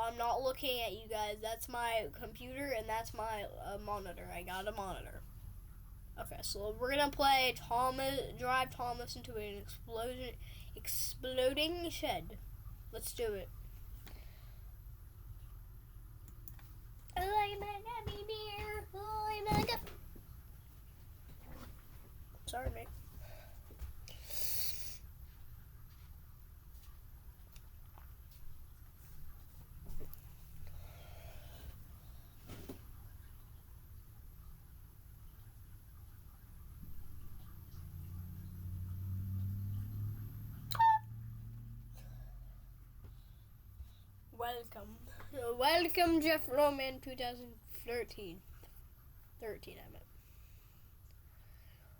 I'm not looking at you guys. That's my computer and that's my monitor. I got a monitor. Okay, so we're gonna play drive Thomas into an exploding shed. Let's do it. Sorry, mate. Welcome, Jeff Roman, 2013. 13, I meant.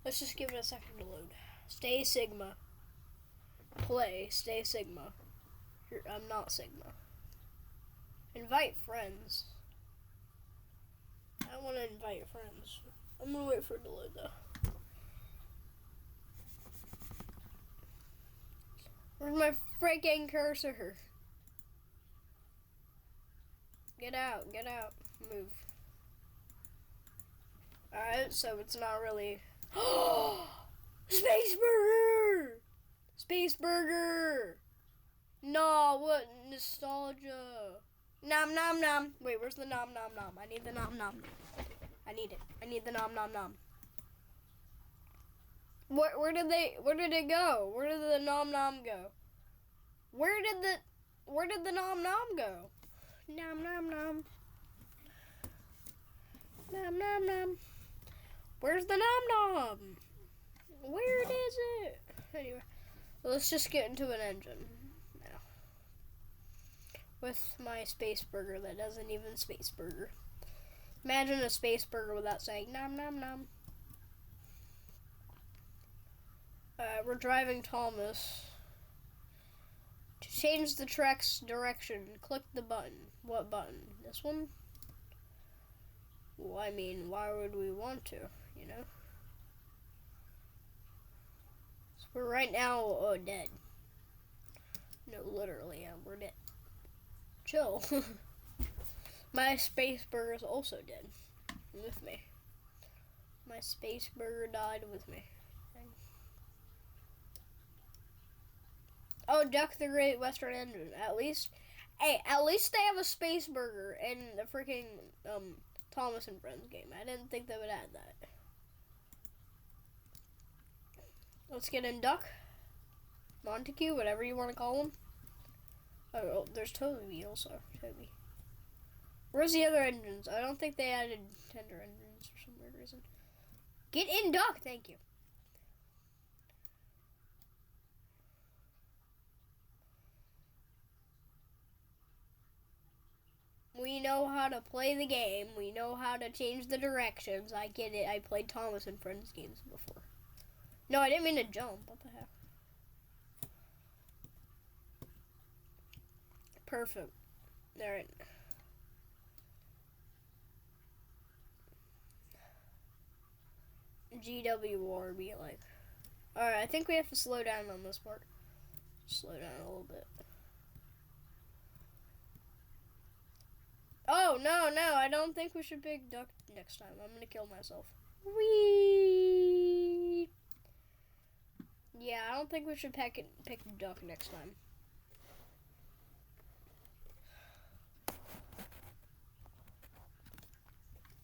Let's just give it a second to load. Stay Sigma. Play. Stay Sigma. I'm not Sigma. Invite friends. I want to invite friends. I'm gonna wait for it to load though. Where's my freaking cursor? Get out, move. Alright, so it's not really... Space Burger! Space Burger! No, what nostalgia. Nom nom nom. Wait, where's the nom nom nom? I need the nom nom. I need it. I need the nom nom nom. Where did it go? Where did the nom nom go? Where did the nom nom go? Nom nom nom. Nom nom nom. Where's the nom nom? Where is it? Anyway, let's just get into an engine now. With my space burger that doesn't even space burger. Imagine a space burger without saying nom nom nom. We're driving Thomas. To change the track's direction, click the button. What button? This one? Well, I mean, why would we want to, you know? So we're right now dead. No, literally, we're dead. Chill. My space burger is also dead. With me. My space burger died with me. Oh, Duck the Great Western Engine. At least they have a space burger in the freaking Thomas and Friends game. I didn't think they would add that. Let's get in Duck, Montague, whatever you want to call him. Oh, there's Toby also. Toby. Where's the other engines? I don't think they added tender engines for some weird reason. Get in Duck, thank you. We know how to play the game. We know how to change the directions. I get it. I played Thomas and Friends games before. No, I didn't mean to jump. What the heck? Perfect. Alright. GW be like. Alright, I think we have to slow down on this part. Slow down a little bit. Oh, no, I don't think we should pick Duck next time. I'm gonna kill myself. Whee! Yeah, I don't think we should pick Duck next time.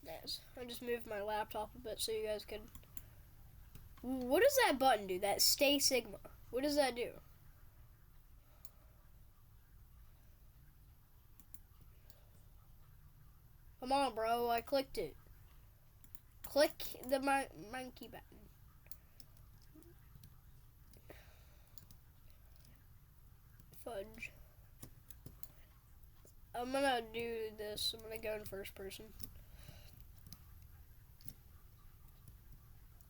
Nice. I just moved my laptop a bit so you guys could... What does that button do? That Stay Sigma. What does that do? Come on, bro. I clicked it. Click the monkey button. Fudge. I'm gonna do this. I'm gonna go in first person.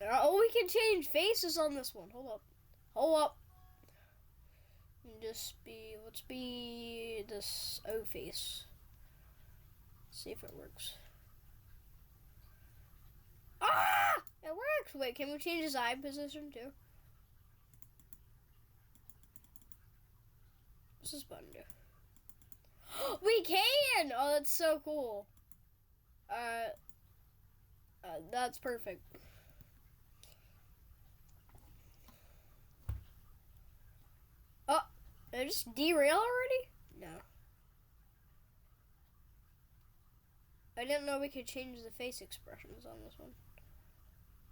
Oh, we can change faces on this one. Hold up. Hold up. Let's be this O face. See if it works. Ah! It works! Wait, can we change his eye position too? What's this button do? We can can! Oh, that's so cool. That's perfect. Oh, did I just derail already? No. I didn't know we could change the face expressions on this one.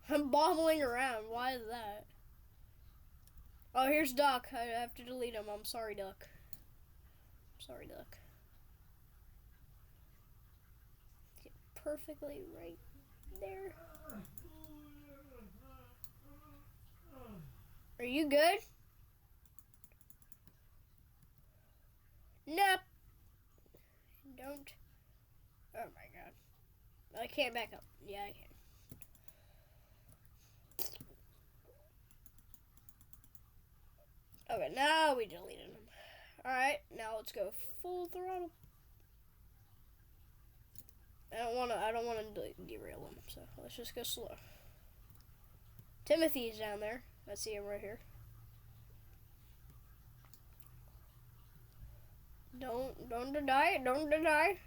I'm bobbling around. Why is that? Oh, here's Duck. I have to delete him. I'm sorry, Duck. Sorry, Duck. Get perfectly right there. Are you good? Nope. Don't. Oh my god. I can't back up. Yeah, I can. Okay, now we deleted him. Alright, now let's go full throttle. I don't wanna derail him, so let's just go slow. Timothy's down there. I see him right here. Don't deny. Don't deny.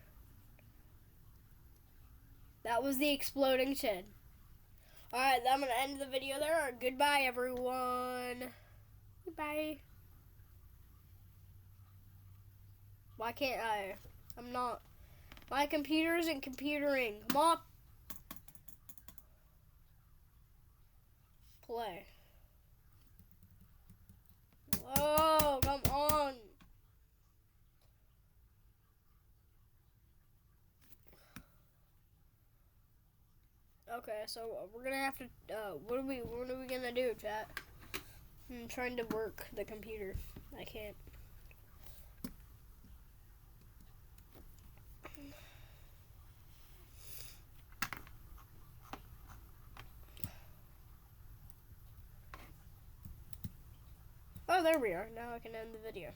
That was the exploding chin. Alright, I'm gonna end the video there. Goodbye, everyone. Goodbye. Why can't I? I'm not. My computer isn't computering. Come on. Play. Oh, come on. Okay, so we're gonna have to. What are we gonna do, chat? I'm trying to work the computer. I can't. Oh, there we are. Now I can end the video.